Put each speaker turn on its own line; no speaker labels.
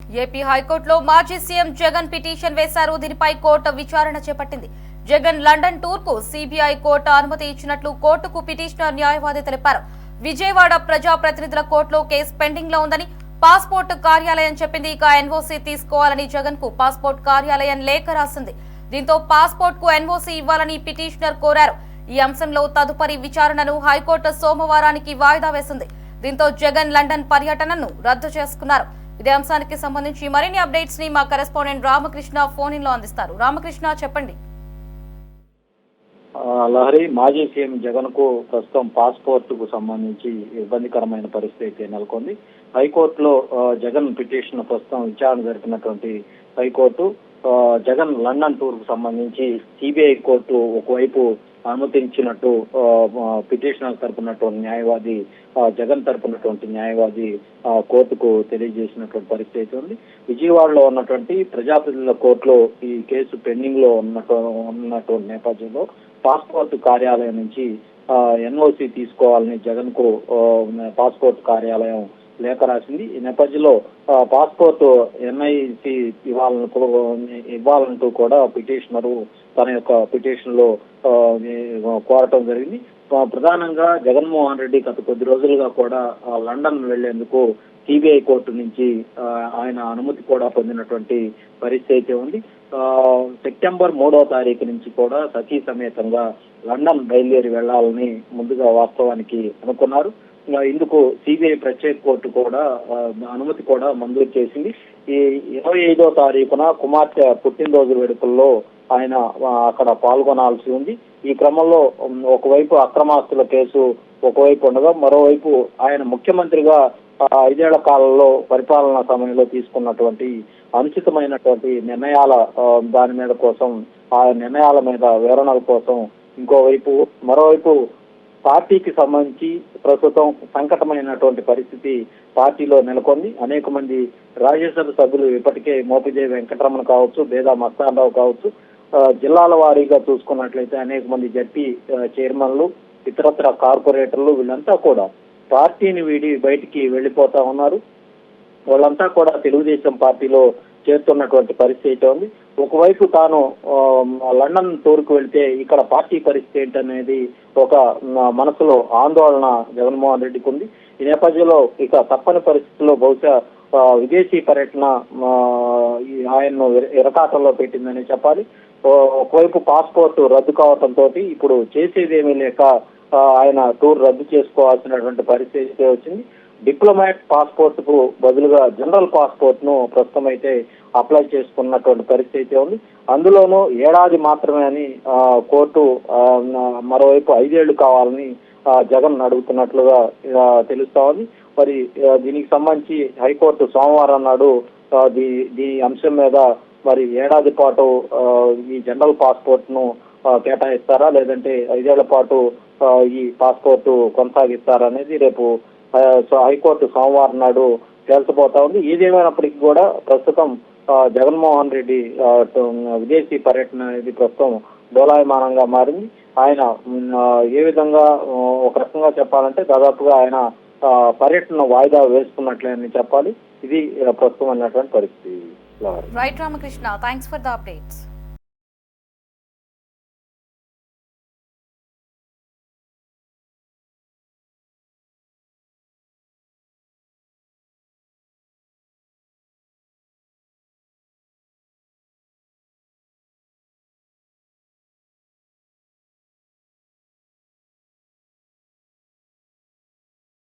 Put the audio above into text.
AP హైకోర్టులో మాజీ CM Jagan petition వేశారు. దీనిపై కోర్టు విచారణ చేపట్టింది. జగన్ లండన్ టూర్ కు సిబిఐ కోర్టు అనుమతి ఇచ్చినట్లు కోర్టుకు పిటిషనర్ న్యాయవాది తెలిపారు. విజయవాడ ప్రజాప్రతినిధుల కోర్టులో కేసు పెండింగ్ లో ఉందని పాస్పోర్ట్ కార్యాలయం చెప్పింది. ఇక ఎన్ఓసీ తీసుకోవాలని జగన్ కు పాస్పోర్ట్ కార్యాలయం లేఖ రాసింది. దీంతో పాస్పోర్ట్ కు ఎన్ఓసీ ఇవ్వాలని పిటిషనర్ కోరారు. ఈ అంశంలో తదుపరి విచారణను హైకోర్టు సోమవారానికి వాయిదా వేసింది. దీంతో జగన్ లండన్ పర్యటనను రద్దు చేసుకున్నారు. ఇదే అంశానికి సంబంధించి మరిన్ని అప్డేట్స్ ని మా కరెస్పాండెంట్ రామకృష్ణ ఫోన్ ఇన్ లో అందిస్తారు. రామకృష్ణ, చెప్పండి.
లహరి, మాజీ సీఎం జగన్ కు ప్రస్తుతం పాస్పోర్ట్ కు సంబంధించి ఇబ్బందికరమైన పరిస్థితి నెలకొంది. హైకోర్టులో జగన్ పిటిషన్ ప్రస్తుతం విచారణ జరిపినటువంటి హైకోర్టు జగన్ లండన్ టూర్ కు సంబంధించి సిబిఐ కోర్టు ఒకవైపు అనుమతించినట్టు పిటిషనర్ తరపునటువంటి న్యాయవాది జగన్ తరపునటువంటి న్యాయవాది కోర్టుకు తెలియజేసినటువంటి పరిస్థితి ఉంది. విజయవాడలో ఉన్నటువంటి ప్రజాప్రతినిధుల కోర్టులో ఈ కేసు పెండింగ్ లో ఉన్నటువంటి నేపథ్యంలో పాస్పోర్ట్ కార్యాలయం నుంచి ఎన్ఓసి తీసుకోవాలని జగన్ కు పాస్పోర్ట్ కార్యాలయం లేఖ రాసింది. ఈ నేపథ్యంలో పాస్పోర్ట్ ఎన్ఐసి ఇవ్వాలంటూ కూడా పిటిషనరు తన యొక్క పిటిషన్ లో కోరటం జరిగింది. ప్రధానంగా జగన్మోహన్ రెడ్డి గత కొద్ది రోజులుగా కూడా లండన్ వెళ్లేందుకు సిబిఐ కోర్టు నుంచి ఆయన అనుమతి కూడా పొందినటువంటి పరిస్థితి ఉంది. సెప్టెంబర్ 3వ తారీఖు నుంచి కూడా సతీ సమేతంగా లండన్ బయలుదేరి వెళ్లాలని ముందుగా వాస్తవానికి అనుకున్నారు. ఇందుకు సిబిఐ ప్రత్యేక కోర్టు కూడా అనుమతి కూడా మంజూరు చేసింది. ఈ 25వ తారీఖున కుమార్తె పుట్టినరోజు వేడుకల్లో ఆయన అక్కడ పాల్గొనాల్సి ఉంది. ఈ క్రమంలో ఒకవైపు అక్రమాస్తుల కేసు ఒకవైపు ఉండగా మరోవైపు ఆయన ముఖ్యమంత్రిగా 5 ఏళ్ల కాలంలో పరిపాలనా సమయంలో తీసుకున్నటువంటి అనుచితమైనటువంటి నిర్ణయాల దాని మీద కోసం ఆ నిర్ణయాల మీద వివరణల కోసం మరోవైపు పార్టీకి సంబంధించి ప్రస్తుతం సంకటమైనటువంటి పరిస్థితి పార్టీలో నెలకొంది. అనేక మంది రాజ్యసభ సభ్యులు ఇప్పటికే మోపిదేవి వెంకటరమణ కావచ్చు, బేదా మస్తానరావు కావచ్చు, జిల్లాల వారీగా చూసుకున్నట్లయితే అనేక మంది జడ్పీ చైర్మన్లు, ఇతరత్ర కార్పొరేటర్లు వీళ్ళంతా కూడా పార్టీని వీడి బయటికి వెళ్లిపోతా ఉన్నారు. వాళ్ళంతా కూడా తెలుగుదేశం పార్టీలో చేస్తున్నటువంటి పరిస్థితి ఉంది. ఒకవైపు తాను లండన్ టూర్ కు వెళ్తే ఇక్కడ పార్టీ పరిస్థితి ఏంటనేది ఒక మనసులో ఆందోళన జగన్మోహన్ రెడ్డికి ఉంది. ఈ నేపథ్యంలో ఇక తప్పని పరిస్థితుల్లో బహుశా విదేశీ పర్యటన ఆయన్ను ఇరకాటంలో పెట్టిందని చెప్పాలి. ఒకవైపు పాస్పోర్ట్ రద్దు కావడంతో ఇప్పుడు చేసేదేమీ లేక ఆయన టూర్ రద్దు చేసుకోవాల్సినటువంటి పరిస్థితి వచ్చింది. డిప్లొమాట్ పాస్పోర్ట్ కు బదులుగా జనరల్ పాస్పోర్ట్ ను ప్రస్తుతం అయితే అప్లై చేసుకున్నటువంటి పరిస్థితి ఉంది. అందులోనూ ఏడాది మాత్రమే అని కోర్టు మరోవైపు 5 ఏళ్లు కావాలని జగన్ అడుగుతున్నట్లుగా తెలుస్తా ఉంది. మరి దీనికి సంబంధించి హైకోర్టు సోమవారం నాడు దీని అంశం మీద మరి ఏడాది పాటు ఈ జనరల్ పాస్పోర్ట్ ను కేటాయిస్తారా లేదంటే 5 ఏళ్ల పాటు ఈ పాస్పోర్ట్ కొనసాగిస్తారా అనేది రేపు హైకోర్టు సోమవారం నాడు తేల్చబోతా ఉంది. ఏదేమైనప్పటికీ కూడా ప్రస్తుతం జగన్మోహన్ రెడ్డి విదేశీ పర్యటన అనేది ప్రస్తుతం డోలాయమానంగా మారింది. ఆయన ఏ విధంగా ఒక రకంగా చెప్పాలంటే దాదాపుగా ఆయన పర్యటన వాయిదా వేసుకున్నట్లే అని చెప్పాలి. ఇది ప్రస్తుతం అన్నటువంటి పరిస్థితి.
Right Ramakrishna, thanks for the updates.